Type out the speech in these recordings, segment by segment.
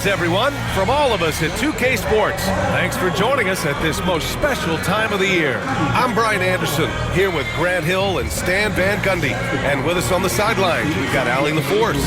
Everyone, from all of us at 2K Sports, thanks for joining us at this most special time of the year. I'm Brian Anderson, here with Grant Hill and Stan Van Gundy. And with us on the sidelines, we've got Allie LaForce.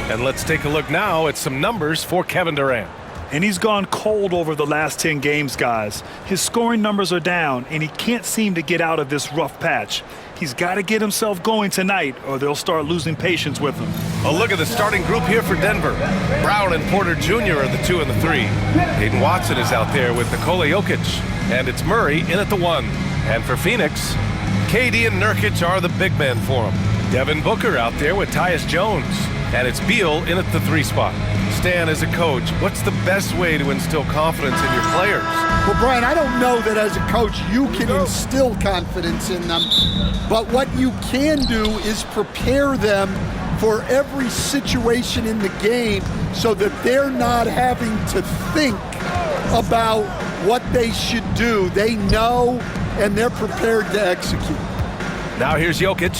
And let's take a look now at some numbers for Kevin Durant. And he's gone cold over the last 10 games, guys. His scoring numbers are down, and he can't seem to get out of this rough patch. He's got to get himself going tonight, or they'll start losing patience with him. A look at the starting group here for Denver. Brown and Porter Jr. are the 2 and the 3. Hayden Watson is out there with Nikola Jokic. And it's Murray in at the 1. And for Phoenix, KD and Nurkic are the big men for him. Devin Booker out there with Tyus Jones. And it's Beal in at the 3 spot. Stan, as a coach, what's the best way to instill confidence in your players? Well, Brian, I don't know that as a coach you can instill confidence in them, but what you can do is prepare them for every situation in the game so that they're not having to think about what they should do. They know, and they're prepared to execute. Now here's Jokic.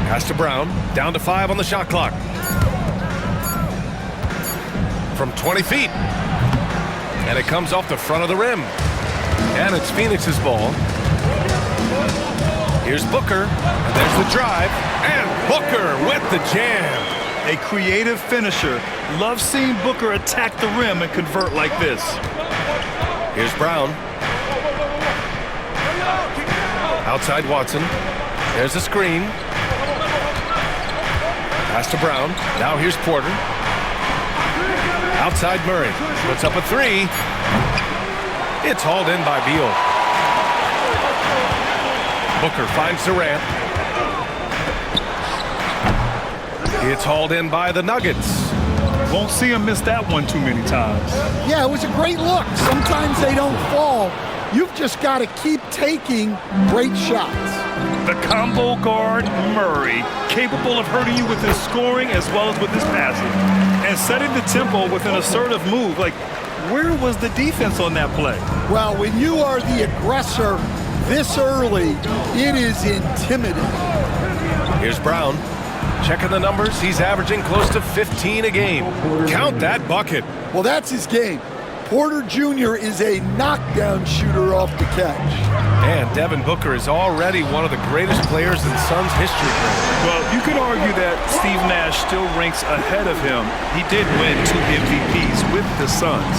Pass to Brown, down to 5 on the shot clock. From 20 feet. And it comes off the front of the rim. And it's Phoenix's ball. Here's Booker. And there's the drive. And Booker with the jam. A creative finisher. Love seeing Booker attack the rim and convert like this. Here's Brown. Outside Watson. There's a screen. Pass to Brown. Now here's Porter. Outside Murray. Puts up a 3. It's hauled in by Beal. Booker finds Durant. It's hauled in by the Nuggets. Won't see him miss that one too many times. Yeah, it was a great look. Sometimes they don't fall. You've just got to keep taking great shots. The combo guard, Murray, capable of hurting you with his scoring as well as with his passing. And setting the tempo with an assertive move. Like, where was the defense on that play? Well, when you are the aggressor this early, it is intimidating. Here's Brown. Checking the numbers, he's averaging close to 15 a game. Count that bucket. Well, that's his game. Porter Jr. is a knockdown shooter off the catch. And Devin Booker is already one of the greatest players in Suns history. Well, you could argue that Steve Nash still ranks ahead of him. He did win 2 MVPs with the Suns.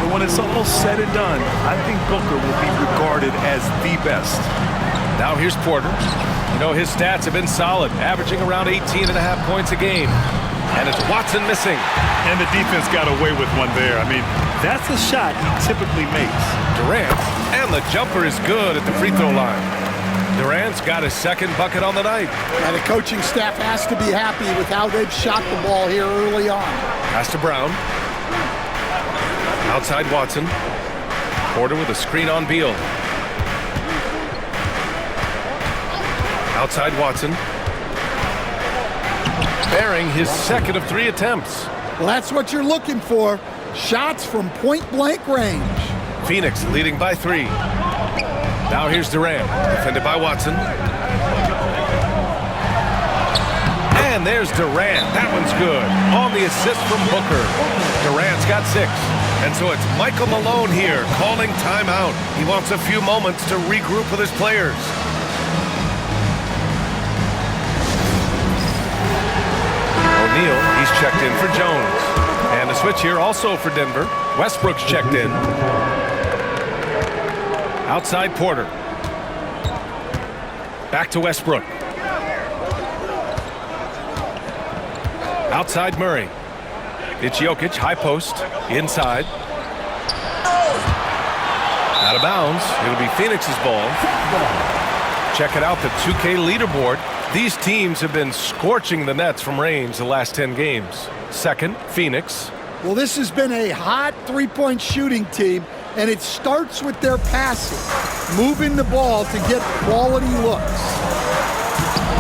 But when it's all said and done, I think Booker will be regarded as the best. Now here's Porter. You know, his stats have been solid, averaging around 18.5 points a game. And it's Watson missing. And the defense got away with one there. I mean, that's a shot he typically makes. Durant, and the jumper is good at the free throw line. Durant's got his 2nd bucket on the night. And the coaching staff has to be happy with how they've shot the ball here early on. Pass to Brown. Outside Watson. Porter with a screen on Beal. Outside Watson. Bearing his 2nd of 3 attempts. Well, that's what you're looking for. Shots from point-blank range. Phoenix leading by 3. Now here's Durant, defended by Watson. And there's Durant. That one's good. On the assist from Booker. Durant's got 6. And so it's Michael Malone here calling timeout. He wants a few moments to regroup with his players. O'Neal, he's checked in for Jones. And a switch here also for Denver. Westbrook's checked in. Outside Porter. Back to Westbrook. Outside Murray. It's Jokic, high post, inside. Out of bounds. It'll be Phoenix's ball. Check it out, the 2K leaderboard. These teams have been scorching the nets from range the last 10 games. 2nd, Phoenix. Well, this has been a hot three-point shooting team, and it starts with their passing, moving the ball to get quality looks.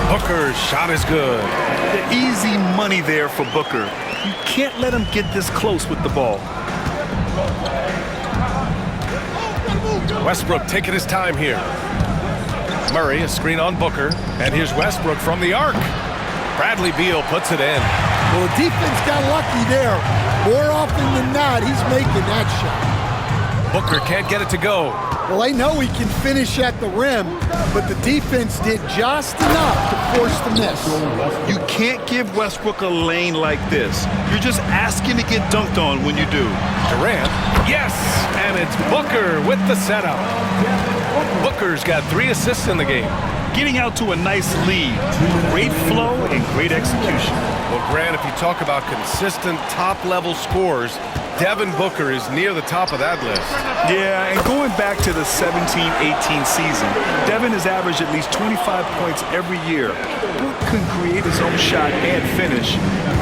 Booker's shot is good. The easy money there for Booker. You can't let him get this close with the ball. Westbrook taking his time here. Murray, a screen on Booker. And here's Westbrook from the arc. Bradley Beal puts it in. Well, the defense got lucky there. More often than not, he's making that shot. Booker can't get it to go. Well, I know he can finish at the rim, but the defense did just enough to force the miss. You can't give Westbrook a lane like this. You're just asking to get dunked on when you do. Durant, yes, and it's Booker with the setup. Booker's got 3 assists in the game. Getting out to a nice lead. Great flow and great execution. Well, Grant, if you talk about consistent top-level scores, Devin Booker is near the top of that list. Yeah, and going back to the 17-18 season, Devin has averaged at least 25 points every year. Who can create his own shot and finish?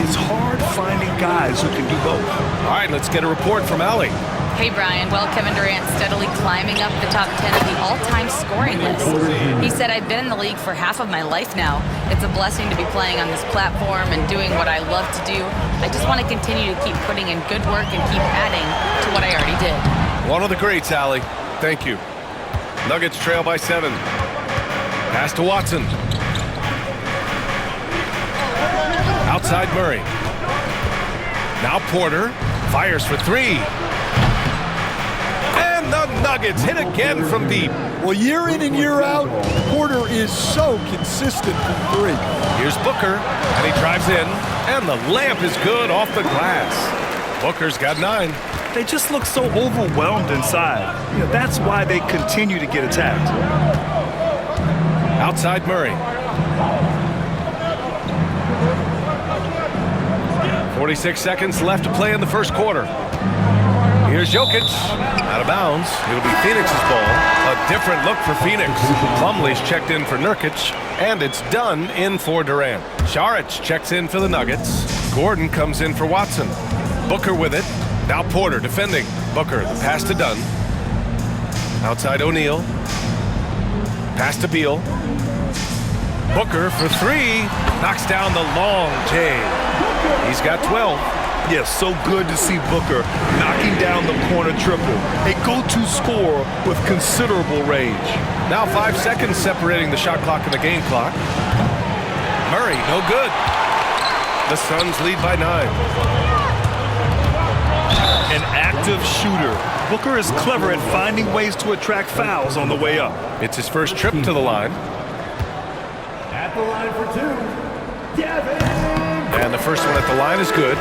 It's hard finding guys who can do both. All right, let's get a report from Allie. Hey, Brian. Well, Kevin Durant steadily climbing up the top 10 of the all-time scoring list. He said, I've been in the league for half of my life now. It's a blessing to be playing on this platform and doing what I love to do. I just want to continue to keep putting in good work and keep adding to what I already did. One of the greats, Allie. Thank you. Nuggets trail by 7. Pass to Watson. Outside Murray. Now Porter fires for 3. And the Nuggets hit again from deep. Well, year in and year out, Porter is so consistent from 3. Here's Booker, and he drives in, and the layup is good off the glass. Booker's got 9. They just look so overwhelmed inside. You know, that's why they continue to get attacked. Outside Murray. 46 seconds left to play in the first quarter. Here's Jokic, out of bounds. It'll be Phoenix's ball. A different look for Phoenix. Plumlee's checked in for Nurkic, and it's Dunn in for Durant. Saric checks in for the Nuggets. Gordon comes in for Watson. Booker with it. Now Porter defending. Booker, the pass to Dunn. Outside O'Neal. Pass to Beal. Booker for 3. Knocks down the long J. He's got 12. Yes, so good to see Booker knocking down the corner triple. A go-to scorer with considerable range. Now 5 seconds separating the shot clock and the game clock. Murray, no good. The Suns lead by 9. An active shooter. Booker is clever at finding ways to attract fouls on the way up. It's his first trip to the line. At the line for 2, Devin. And the first one at the line is good.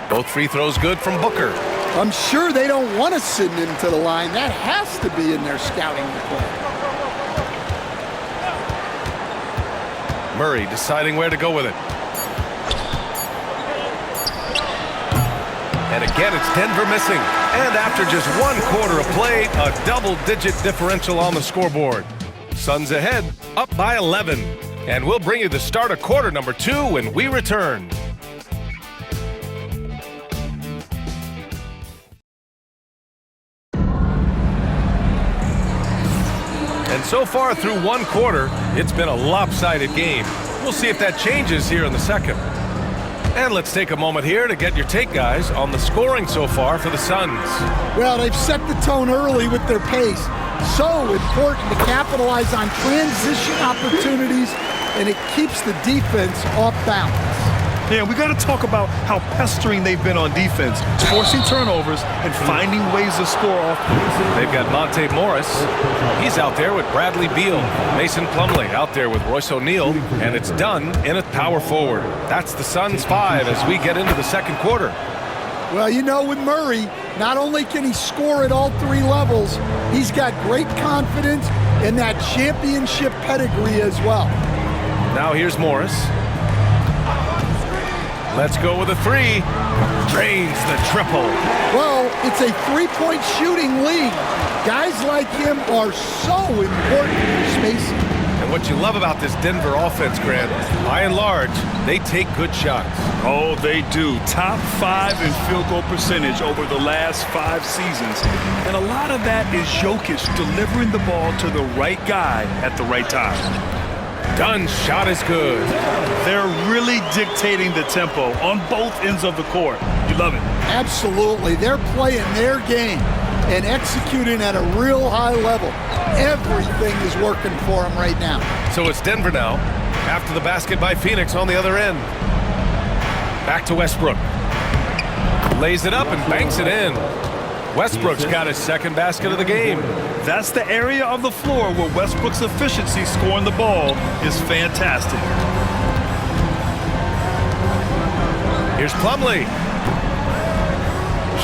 Both free throws good from Booker. I'm sure they don't want to send him to the line. That has to be in their scouting report. Murray deciding where to go with it. And again, it's Denver missing. And after just 1 quarter of play, a double-digit differential on the scoreboard. Suns ahead, up by 11. And we'll bring you the start of quarter number 2 when we return. And so far through 1 quarter, it's been a lopsided game. We'll see if that changes here in the second. And let's take a moment here to get your take, guys, on the scoring so far for the Suns. Well, they've set the tone early with their pace. So important to capitalize on transition opportunities, and it keeps the defense off balance. Yeah, we got to talk about how pestering they've been on defense, forcing turnovers and finding ways to score off. They've got Monte Morris. He's out there with Bradley Beal. Mason Plumlee out there with Royce O'Neal. And it's Dunn in at power forward. That's the Suns 5 as we get into the second quarter. Well, you know, with Murray, not only can he score at all 3 levels, he's got great confidence and that championship pedigree as well. Now here's Morris. Let's go with a 3. Drains the triple. Well, it's a 3-point shooting league. Guys like him are so important for spacing. And what you love about this Denver offense, Grant, by and large, they take good shots. Oh, they do. Top 5 in field goal percentage over the last 5 seasons. And a lot of that is Jokic delivering the ball to the right guy at the right time. Dunn's shot is good. They're really dictating the tempo on both ends of the court. You love it. Absolutely. They're playing their game. and executing at a real high level. Everything is working for him right now. So it's Denver now, after the basket by Phoenix on the other end. Back to Westbrook. Lays it up and banks it in. Westbrook's got his second basket of the game. That's the area of the floor where Westbrook's efficiency scoring the ball is fantastic. Here's Plumlee.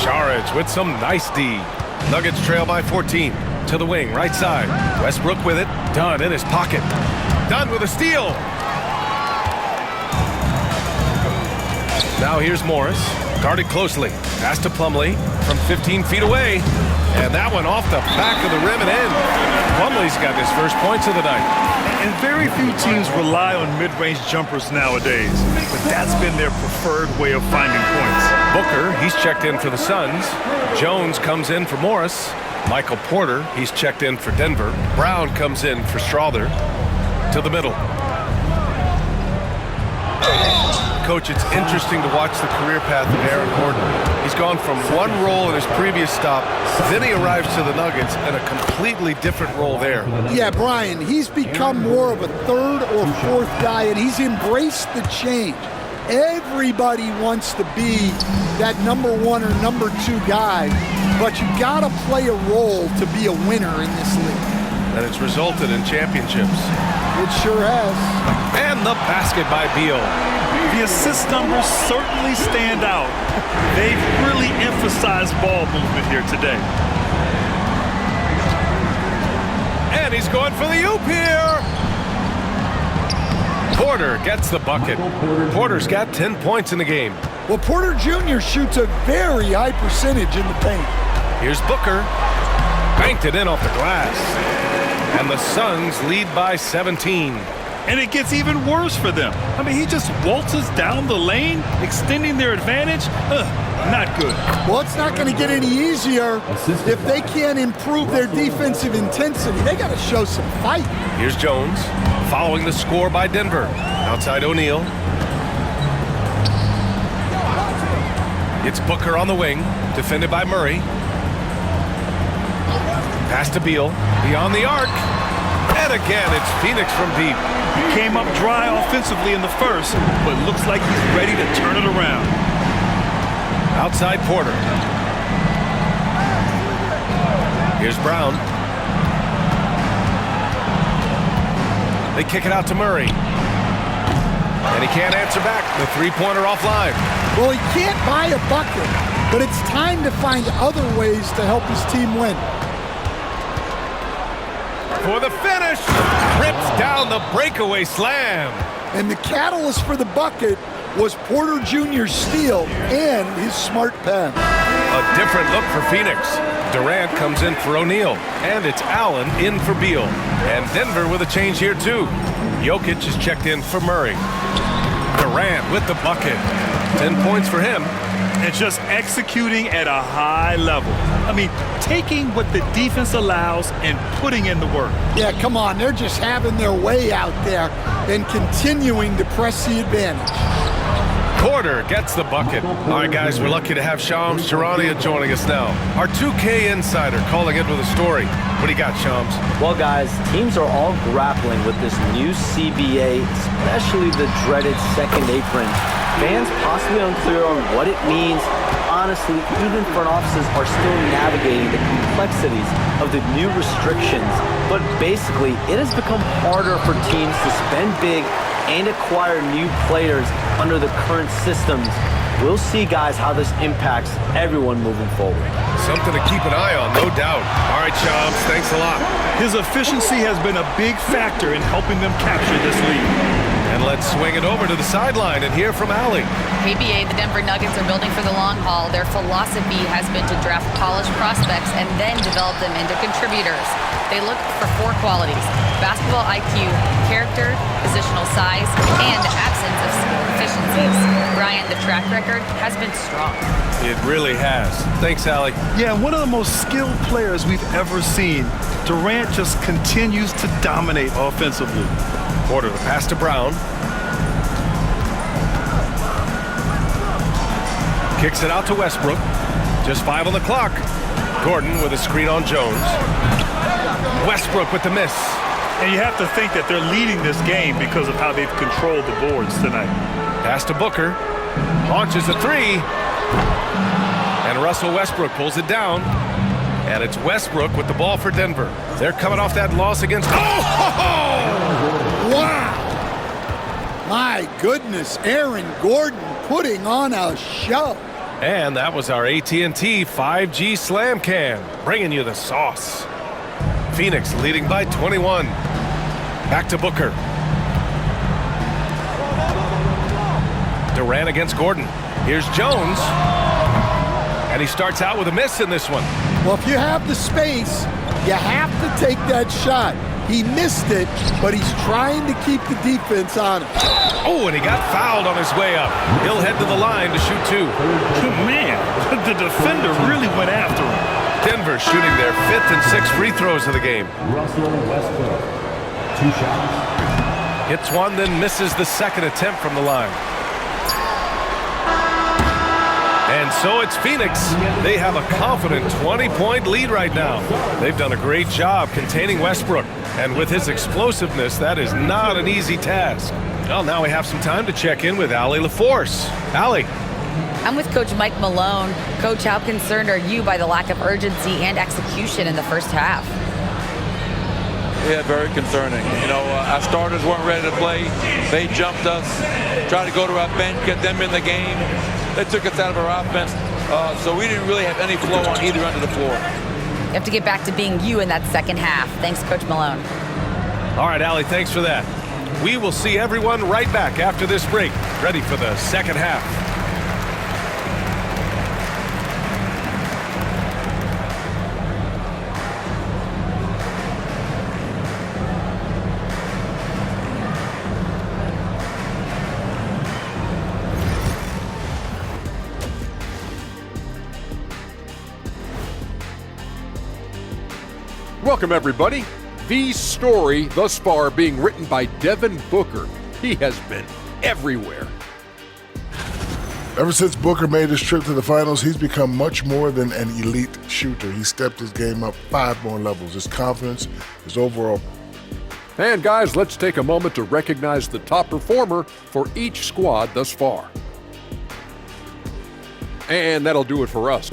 Saric with some nice D. Nuggets trail by 14. To the wing, right side. Westbrook with it. Dunn in his pocket. Dunn with a steal. Now here's Morris. Guarded closely. Pass to Plumlee from 15 feet away. And that one off the back of the rim and in. Plumlee's got his first points of the night. And very few teams rely on mid-range jumpers nowadays, but that's been their preferred way of finding points. Booker, he's checked in for the Suns. Jones comes in for Morris. Michael Porter, he's checked in for Denver. Brown comes in for Strawther. To the middle. Coach, it's interesting to watch the career path of Aaron Gordon. He's gone from one role in his previous stop, then he arrives to the Nuggets in a completely different role there. Yeah, Brian, he's become more of a third or fourth guy, and he's embraced the change. Everybody wants to be that number one or number two guy, but you gotta play a role to be a winner in this league. And it's resulted in championships. It sure has. And the basket by Beal. The assist numbers certainly stand out. They've really emphasized ball movement here today. And he's going for the oop here. Porter gets the bucket. Porter's got 10 points in the game. Well, Porter Jr. shoots a very high percentage in the paint. Here's Booker. Banked it in off the glass. And the Suns lead by 17. And it gets even worse for them. I mean, he just waltzes down the lane, extending their advantage. Not good. Well, it's not going to get any easier if they can't improve their defensive intensity. They got to show some fight. Here's Jones, following the score by Denver. Outside O'Neal. It's Booker on the wing, defended by Murray. Pass to Beal, beyond the arc. And again, it's Phoenix from deep. He came up dry offensively in the first, but looks like he's ready to turn it around. Outside Porter. Here's Brown. They kick it out to Murray. And he can't answer back. The three-pointer offline. Well, he can't buy a bucket, but it's time to find other ways to help his team win. For the finish, rips down the breakaway slam. And the catalyst for the bucket was Porter Jr.'s steal and his smart pass. A different look for Phoenix. Durant comes in for O'Neal, and it's Allen in for Beal. And Denver with a change here too. Jokic is checked in for Murray. Durant with the bucket. 10 points for him. And just executing at a high level. I mean, taking what the defense allows and putting in the work. Yeah, come on. They're just having their way out there and continuing to press the advantage. Porter gets the bucket. All right, guys, we're lucky to have Shams Charania joining us now. Our 2K insider calling in with a story. What do you got, Shams? Well, guys, teams are all grappling with this new CBA, especially the dreaded second apron. Fans possibly unclear on what it means. Honestly, even front offices are still navigating the complexities of the new restrictions. But basically, it has become harder for teams to spend big and acquire new players under the current systems. We'll see, guys, how this impacts everyone moving forward. Something to keep an eye on, no doubt. All right, Shams, thanks a lot. His efficiency has been a big factor in helping them capture this lead. And let's swing it over to the sideline and hear from Allie. KBA, the Denver Nuggets are building for the long haul. Their philosophy has been to draft polished prospects and then develop them into contributors. They look for 4 qualities: basketball IQ, character, positional size, and absence of skill deficiencies. Brian, the track record has been strong. It really has. Thanks, Allie. Yeah, one of the most skilled players we've ever seen. Durant just continues to dominate offensively. Porter, the pass to Brown. Kicks it out to Westbrook. Just 5 on the clock. Gordon with a screen on Jones. Westbrook with the miss. And you have to think that they're leading this game because of how they've controlled the boards tonight. Pass to Booker. Launches a three. And Russell Westbrook pulls it down. And it's Westbrook with the ball for Denver. They're coming off that loss against... Oh! Wow! My goodness, Aaron Gordon putting on a show. And that was our AT&T 5G Slam Cam, bringing you the sauce. Phoenix leading by 21. Back to Booker. Durant against Gordon. Here's Jones. And he starts out with a miss in this one. Well, if you have the space, you have to take that shot. He missed it, but he's trying to keep the defense on him. Oh, and he got fouled on his way up. He'll head to the line to shoot two. Man, the defender really went after him. Denver shooting their 5th and 6th free throws of the game. Russell Westbrook. 2 shots. Hits one, then misses the second attempt from the line. And so it's Phoenix. They have a confident 20-point lead right now. They've done a great job containing Westbrook. And with his explosiveness, that is not an easy task. Well, now we have some time to check in with Allie LaForce. Allie. I'm with Coach Mike Malone. Coach, how concerned are you by the lack of urgency and execution in the first half? Yeah, very concerning. You know, our starters weren't ready to play. They jumped us, tried to go to our bench, get them in the game. They took us out of our offense, so we didn't really have any flow on either end of the floor. You have to get back to being you in that second half. Thanks, Coach Malone. All right, Allie, thanks for that. We will see everyone right back after this break, ready for the second half. Welcome, everybody. The story thus far being written by Devin Booker. He has been everywhere. Ever since Booker made his trip to the finals, he's become much more than an elite shooter. He stepped his game up 5 more levels. His confidence, his overall. And guys, let's take a moment to recognize the top performer for each squad thus far. And that'll do it for us.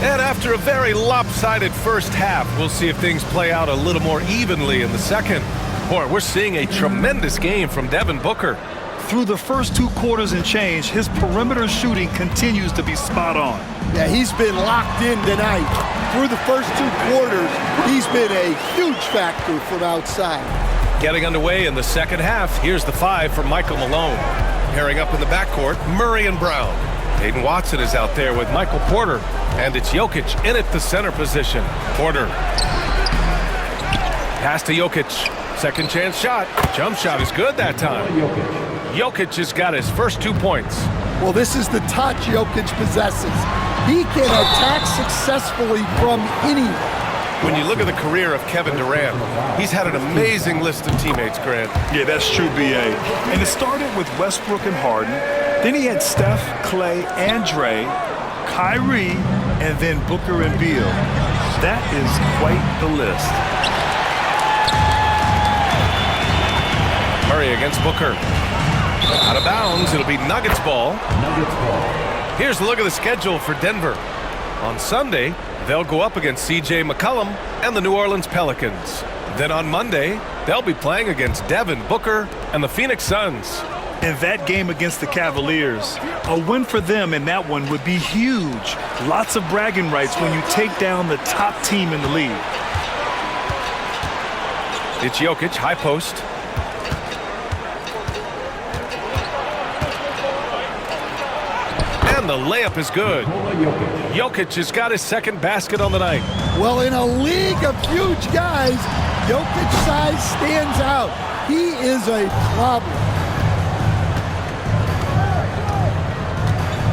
And after a very lopsided first half, we'll see if things play out a little more evenly in the second. Boy, we're seeing a tremendous game from Devin Booker. Through the first 2 quarters and change, his perimeter shooting continues to be spot on. Yeah, he's been locked in tonight. Through the first 2 quarters, he's been a huge factor from outside. Getting underway in the second half, here's the 5 for Michael Malone. Pairing up in the backcourt, Murray and Brown. Hayden Watson is out there with Michael Porter. And it's Jokic in at the center position. Porter. Pass to Jokic. Second chance shot. Jump shot is good that time. Jokic has got his first 2 points. Well, this is the touch Jokic possesses. He can attack successfully from anywhere. When you look at the career of Kevin Durant, he's had an amazing list of teammates, Grant. Yeah, that's true, B.A. And it started with Westbrook and Harden. Then he had Steph, Clay, and Dre, Kyrie, and then Booker and Beal. That is quite the list. Murray against Booker. Out of bounds, it'll be Nuggets ball. Here's a look at the schedule for Denver. On Sunday, they'll go up against C.J. McCollum and the New Orleans Pelicans. Then on Monday, they'll be playing against Devin Booker and the Phoenix Suns. In that game against the Cavaliers, a win for them in that one would be huge. Lots of bragging rights when you take down the top team in the league. It's Jokic, high post. And the layup is good. Jokic has got his second basket on the night. Well, in a league of huge guys, Jokic's size stands out. He is a problem.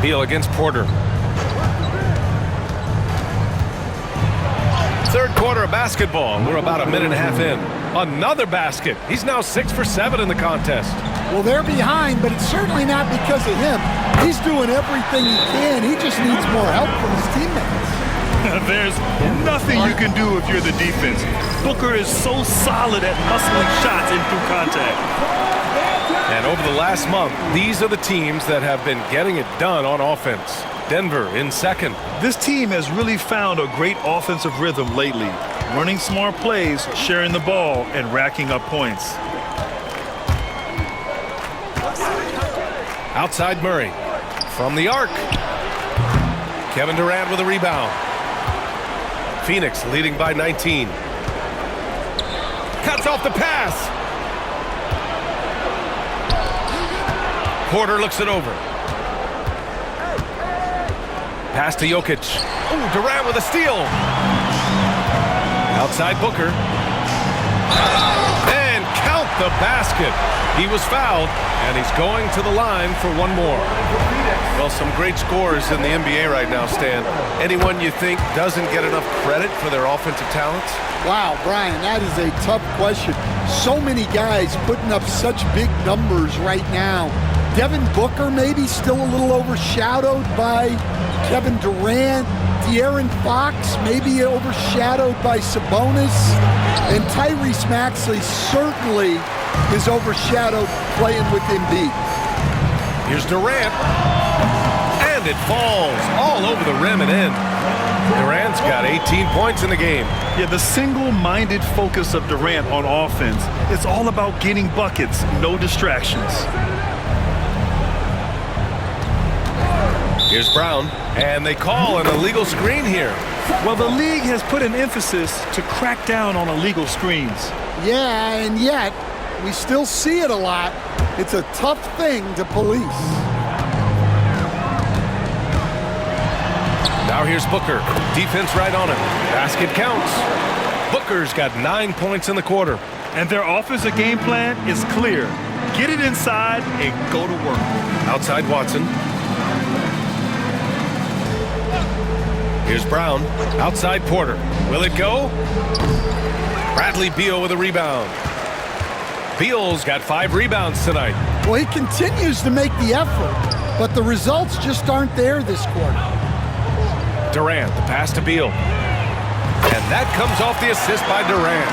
Beal against Porter. Third quarter of basketball. We're about a minute and a half in. Another basket. He's now 6 for 7 in the contest. Well, they're behind, but it's certainly not because of him. He's doing everything he can. He just needs more help from his teammates. There's nothing you can do if you're the defense. Booker is so solid at muscling shots in through contact. And over the last month, these are the teams that have been getting it done on offense. Denver in second. This team has really found a great offensive rhythm lately. Running smart plays, sharing the ball, and racking up points. Outside Murray. From the arc. Kevin Durant with a rebound. Phoenix leading by 19. Cuts off the pass. Porter looks it over. Pass to Jokic. Oh, Durant with a steal. Outside Booker. And count the basket. He was fouled, and he's going to the line for one more. Well, some great scorers in the NBA right now, Stan. Anyone you think doesn't get enough credit for their offensive talents? Wow, Brian, that is a tough question. So many guys putting up such big numbers right now. Devin Booker maybe still a little overshadowed by Kevin Durant. De'Aaron Fox maybe overshadowed by Sabonis. And Tyrese Maxey certainly is overshadowed playing with Embiid. Here's Durant. And it falls all over the rim and in. Durant's got 18 points in the game. Yeah, the single-minded focus of Durant on offense, it's all about getting buckets, no distractions. Here's Brown, and they call an illegal screen here. Well, the league has put an emphasis to crack down on illegal screens. Yeah, and yet we still see it a lot. It's a tough thing to police. Now here's Booker. Defense right on him. Basket counts. Booker's got 9 points in the quarter. And their offensive game plan is clear. Get it inside and go to work. Outside Watson. Here's Brown. Outside Porter. Will it go? Bradley Beal with a rebound. Beal's got 5 rebounds tonight. Well, he continues to make the effort, but the results just aren't there this quarter. Durant, the pass to Beal. And that comes off the assist by Durant.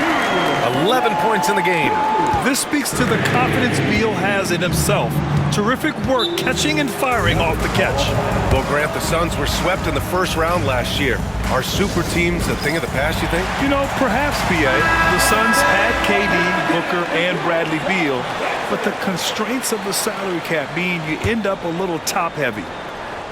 11 points in the game. This speaks to the confidence Beal has in himself. Terrific work catching and firing off the catch. Well, Grant, the Suns were swept in the first round last year. Are super teams a thing of the past, you think? You know, perhaps, B.A. The Suns had KD, Booker, and Bradley Beal, but the constraints of the salary cap mean you end up a little top-heavy.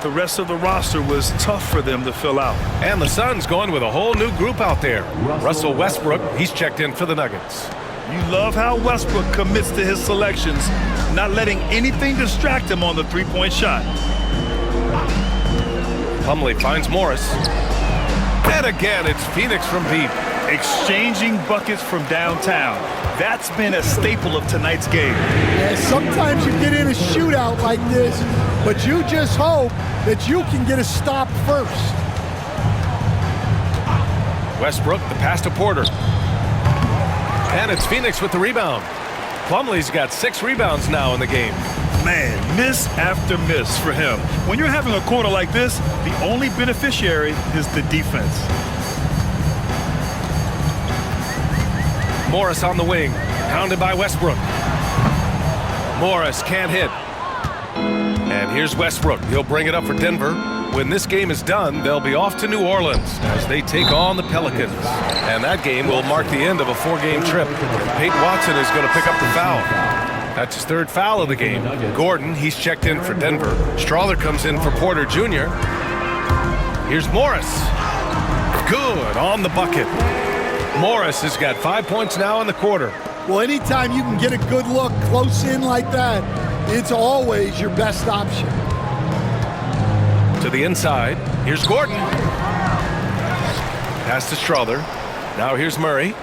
The rest of the roster was tough for them to fill out. And the Suns going with a whole new group out there. Russell Westbrook, he's checked in for the Nuggets. You love how Westbrook commits to his selections, not letting anything distract him on the three-point shot. Plumlee finds Morris. And again, it's Phoenix from deep. Exchanging buckets from downtown. That's been a staple of tonight's game. Yeah, sometimes you get in a shootout like this, but you just hope that you can get a stop first. Westbrook, the pass to Porter. And it's Phoenix with the rebound. Plumlee's got 6 rebounds now in the game. Man, miss after miss for him. When you're having a quarter like this, the only beneficiary is the defense. Morris on the wing, pounded by Westbrook. Morris can't hit. And here's Westbrook. He'll bring it up for Denver. When this game is done, they'll be off to New Orleans as they take on the Pelicans. And that game will mark the end of a 4-game trip. Peyton Watson is going to pick up the foul. That's his 3rd foul of the game. Gordon, he's checked in for Denver. Strawther comes in for Porter Jr. Here's Morris. Good on the bucket. Morris has got 5 points now in the quarter. Well, anytime you can get a good look close in like that, it's always your best option. To the inside. Here's Gordon. Pass to Strawther. Now here's Murray.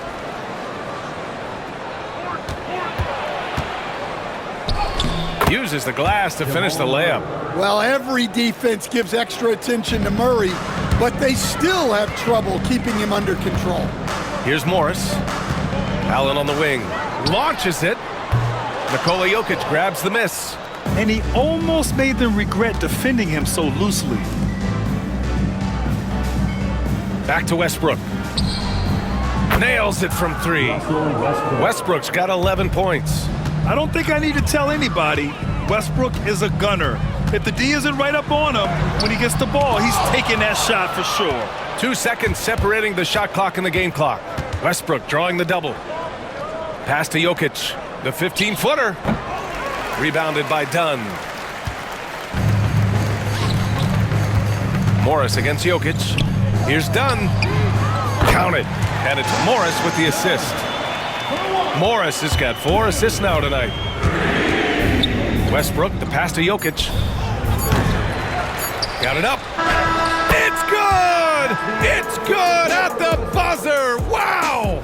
Uses the glass to finish the layup. Well, every defense gives extra attention to Murray, but they still have trouble keeping him under control. Here's Morris. Allen on the wing. Launches it. Nikola Jokic grabs the miss. And he almost made them regret defending him so loosely. Back to Westbrook. Nails it from 3. Westbrook's got 11 points. I don't think I need to tell anybody, Westbrook is a gunner. If the D isn't right up on him, when he gets the ball, he's taking that shot for sure. 2 seconds separating the shot clock and the game clock. Westbrook drawing the double. Pass to Jokic. The 15-footer. Rebounded by Dunn. Morris against Jokic. Here's Dunn. Count it. And it's Morris with the assist. Morris has got 4 assists now tonight. Westbrook, the pass to Jokic. Got it up. It's good! It's good at the buzzer! Wow!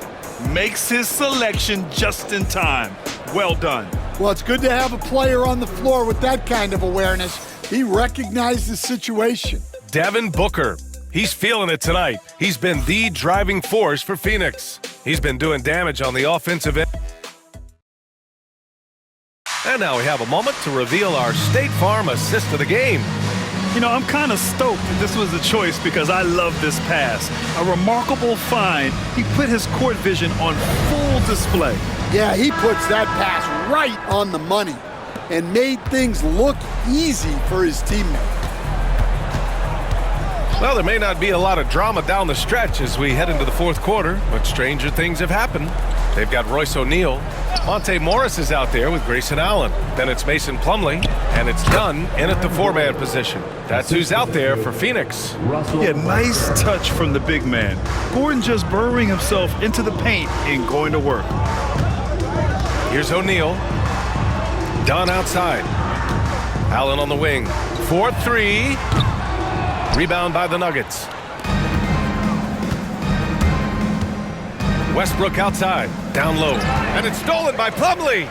Makes his selection just in time. Well done. Well, it's good to have a player on the floor with that kind of awareness. He recognized the situation. Devin Booker. He's feeling it tonight. He's been the driving force for Phoenix. He's been doing damage on the offensive end. And now we have a moment to reveal our State Farm assist of the game. You know, I'm kind of stoked that this was a choice because I love this pass. A remarkable find. He put his court vision on full display. Yeah, he puts that pass right on the money and made things look easy for his teammate. Well, there may not be a lot of drama down the stretch as we head into the fourth quarter, but stranger things have happened. They've got Royce O'Neal. Monte Morris is out there with Grayson Allen. Then it's Mason Plumlee, and it's Dunn in at the 4-man position. That's who's out there for Phoenix. Yeah, nice touch from the big man. Gordon just burrowing himself into the paint and going to work. Here's O'Neal. Dunn outside. Allen on the wing. 4-3. Rebound by the Nuggets. Westbrook outside, down low, and it's stolen by Plumlee.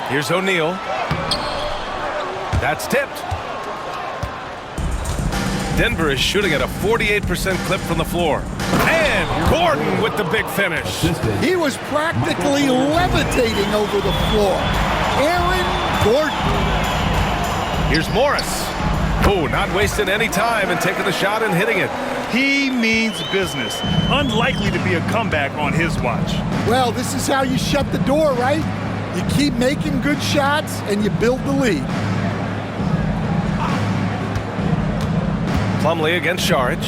Here's O'Neal. That's tipped. Denver is shooting at a 48% clip from the floor. And Gordon with the big finish. He was practically levitating over the floor. Aaron Gordon. Here's Morris. Oh, not wasting any time and taking the shot and hitting it. He means business. Unlikely to be a comeback on his watch. Well, this is how you shut the door, right? You keep making good shots and you build the lead. Plumlee against Saric.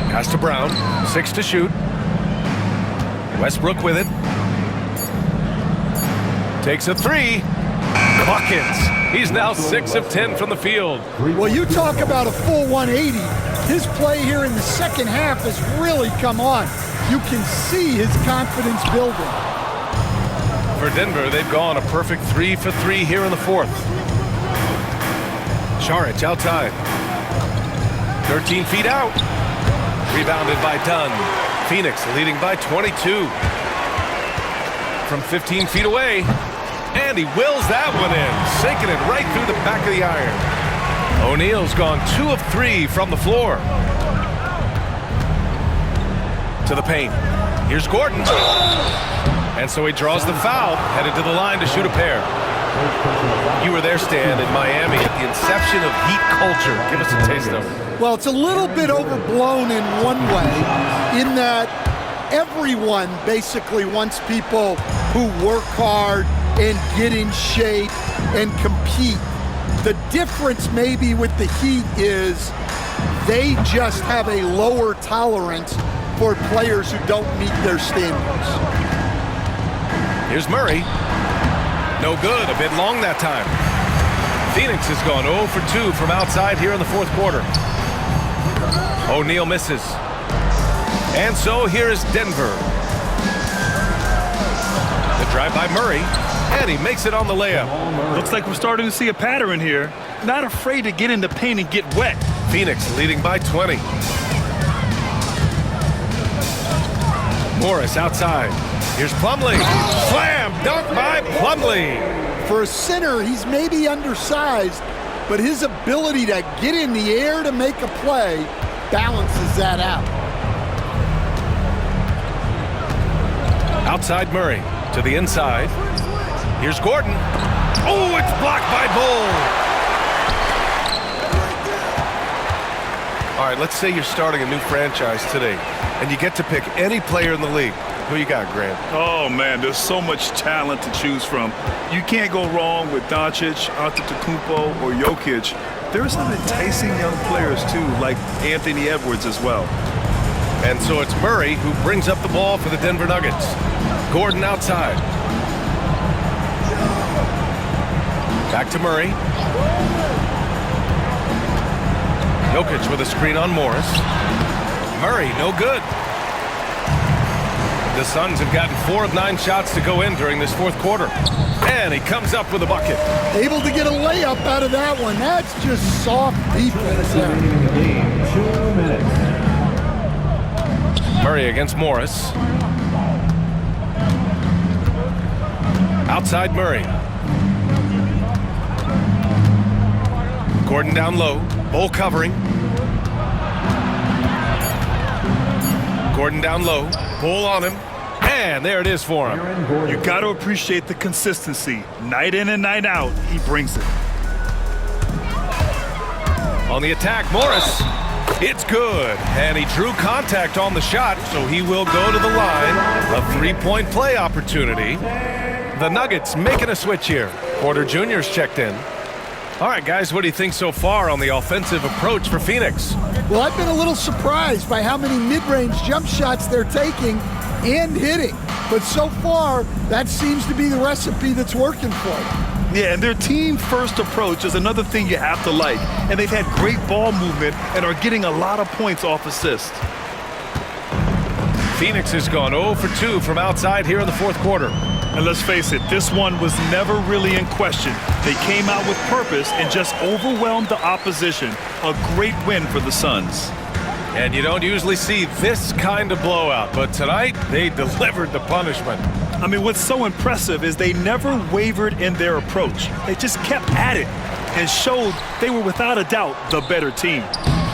Pass to Brown. 6 to shoot. Westbrook with it. Takes a 3. Buckets. He's now 6 of 10 from the field. Well, you talk about a full 180. His play here in the second half has really come on. You can see his confidence building. For Denver, they've gone a perfect 3 for 3 here in the fourth. Saric outside. 13 feet out. Rebounded by Dunn. Phoenix leading by 22. From 15 feet away. And he wills that one in, sinking it right through the back of the iron. O'Neal's gone 2 of 3 from the floor. To the paint. Here's Gordon. And so he draws the foul, headed to the line to shoot a pair. You were there, Stan, in Miami at the inception of Heat culture. Give us a taste of it. Well, it's a little bit overblown in one way, in that everyone basically wants people who work hard and get in shape and compete. The difference maybe with the Heat is they just have a lower tolerance for players who don't meet their standards. Here's Murray. No good, a bit long that time. Phoenix has gone 0 for 2 from outside here in the fourth quarter. O'Neal misses. And so here is Denver. The drive by Murray. And he makes it on the layup. Looks like we're starting to see a pattern here. Not afraid to get in the paint and get wet. Phoenix leading by 20. Morris outside. Here's Plumlee. Slam dunk by Plumlee. For a center, he's maybe undersized, but his ability to get in the air to make a play balances that out. Outside Murray to the inside. Here's Gordon. Oh, it's blocked by Bull. All right, let's say you're starting a new franchise today, and you get to pick any player in the league. Who you got, Grant? Oh, man, there's so much talent to choose from. You can't go wrong with Doncic, Antetokounmpo, or Jokic. There are some enticing young players, too, like Anthony Edwards as well. And so it's Murray who brings up the ball for the Denver Nuggets. Gordon outside. Back to Murray. Jokic with a screen on Morris. Murray, no good. The Suns have gotten 4 of 9 shots to go in during this fourth quarter. And he comes up with a bucket. Able to get a layup out of that one. That's just soft defense there. Game 2 minutes. Murray against Morris. Outside Murray. Gordon down low. Bull covering. Gordon down low. Bull on him. And there it is for him. You got to appreciate the consistency. Night in and night out, he brings it. On the attack, Morris. It's good. And he drew contact on the shot, so he will go to the line. A 3-point play opportunity. The Nuggets making a switch here. Porter Jr.'s checked in. All right, guys, what do you think so far on the offensive approach for Phoenix? Well, I've been a little surprised by how many mid-range jump shots they're taking and hitting. But so far, that seems to be the recipe that's working for them. Yeah, and their team-first approach is another thing you have to like. And they've had great ball movement and are getting a lot of points off assists. Phoenix has gone 0 for 2 from outside here in the fourth quarter. And let's face it, this one was never really in question. They came out with purpose and just overwhelmed the opposition. A great win for the Suns. And you don't usually see this kind of blowout, but tonight they delivered the punishment. I mean, what's so impressive is they never wavered in their approach. They just kept at it and showed they were without a doubt the better team.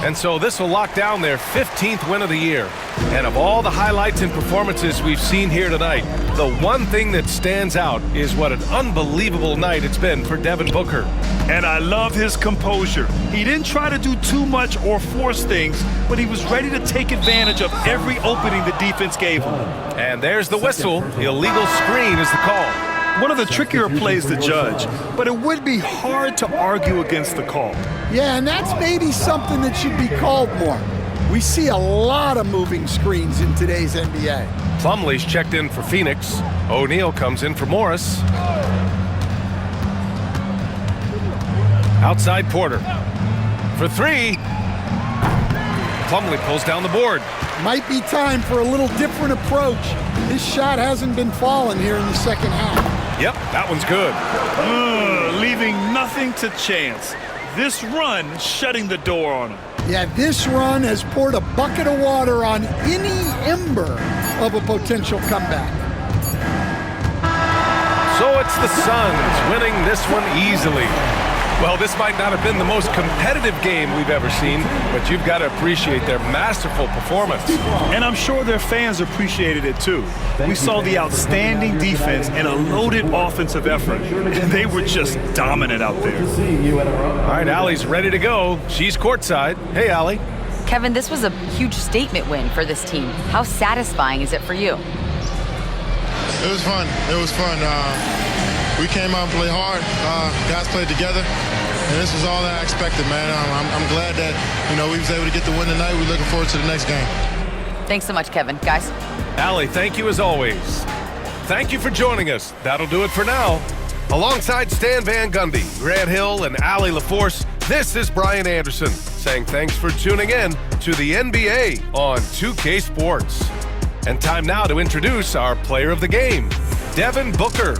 And so this will lock down their 15th win of the year. And of all the highlights and performances we've seen here tonight, the one thing that stands out is what an unbelievable night it's been for Devin Booker. And I love his composure. He didn't try to do too much or force things, but he was ready to take advantage of every opening the defense gave him. And there's the whistle. Illegal screen is the call. One of the trickier plays to judge, but it would be hard to argue against the call. Yeah, and that's maybe something that should be called more. We see a lot of moving screens in today's NBA. Plumlee's checked in for Phoenix. O'Neal comes in for Morris. Outside Porter. For 3. Plumlee pulls down the board. Might be time for a little different approach. His shot hasn't been falling here in the second half. Yep, that one's good. Leaving nothing to chance. This run shutting the door on him. Yeah, this run has poured a bucket of water on any ember of a potential comeback. So it's the Suns winning this one easily. Well, this might not have been the most competitive game we've ever seen, but you've got to appreciate their masterful performance. And I'm sure their fans appreciated it too. We saw the outstanding defense and a loaded offensive effort, and they were just dominant out there. All right, Allie's ready to go. She's courtside. Hey, Allie. Kevin, this was a huge statement win for this team. How satisfying is it for you? It was fun. It was fun. We came out and played hard. Guys played together, and this was all that I expected, man. I'm glad that, we was able to get the win tonight. We're looking forward to the next game. Thanks so much, Kevin. Guys. Allie, thank you as always. Thank you for joining us. That'll do it for now. Alongside Stan Van Gundy, Grant Hill, and Allie LaForce, this is Brian Anderson saying thanks for tuning in to the NBA on 2K Sports. And time now to introduce our player of the game, Devin Booker.